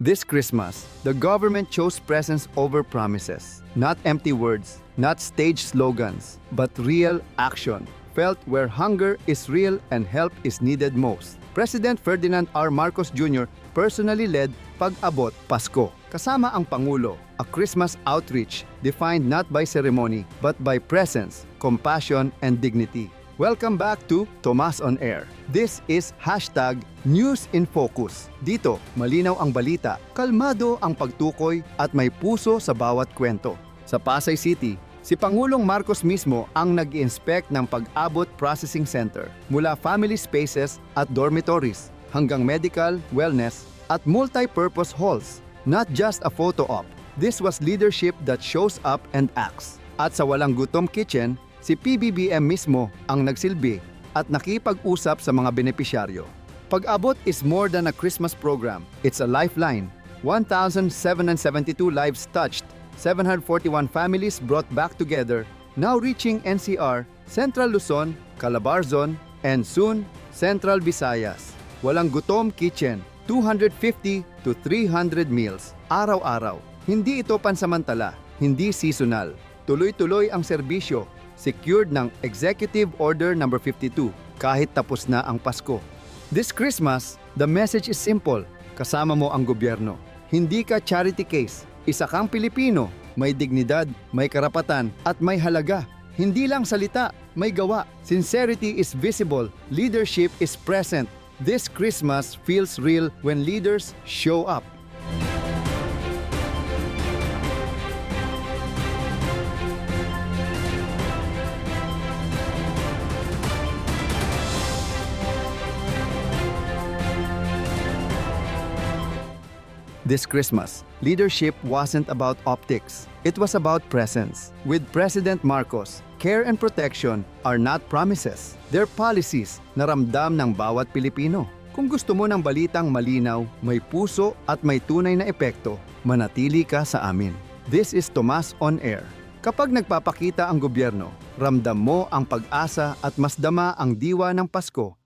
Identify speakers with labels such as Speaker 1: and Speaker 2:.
Speaker 1: This Christmas, the government chose presence over promises. Not empty words, not stage slogans, but real action. Felt where hunger is real and help is needed most. President Ferdinand R. Marcos Jr. personally led Pag-abot Pasko. Kasama ang Pangulo, a Christmas outreach defined not by ceremony but by presence, compassion, and dignity. Welcome back to Tomas on Air. This is #News in Focus. Dito, malinaw ang balita, kalmado ang pagtukoy at may puso sa bawat kwento. Sa Pasay City, si Pangulong Marcos mismo ang nag-inspect ng Pag-abot Processing Center mula family spaces at dormitories hanggang medical, wellness at multi-purpose halls. Not just a photo op. This was leadership that shows up and acts. At sa Walang Gutom Kitchen, si PBBM mismo ang nagsilbi at nakipag-usap sa mga benepisyaryo. Pag-abot is more than a Christmas program. It's a lifeline. 1,772 lives touched, 741 families brought back together, now reaching NCR, Central Luzon, Calabarzon, and soon, Central Visayas. Walang Gutom Kitchen, 250 to 300 meals, araw-araw. Hindi ito pansamantala, hindi seasonal. Tuloy-tuloy ang serbisyo, secured ng Executive Order No. 52 kahit tapos na ang Pasko. This Christmas, the message is simple. Kasama mo ang gobyerno. Hindi ka charity case. Isa kang Pilipino. May dignidad, may karapatan, at may halaga. Hindi lang salita, may gawa. Sincerity is visible. Leadership is present. This Christmas feels real when leaders show up. This Christmas, leadership wasn't about optics. It was about presence. With President Marcos, care and protection are not promises. They're policies na ramdam ng bawat Pilipino. Kung gusto mo ng balitang malinaw, may puso at may tunay na epekto, manatili ka sa amin. This is Tomas on Air. Kapag nagpapakita ang gobyerno, ramdam mo ang pag-asa at masdama ang diwa ng Pasko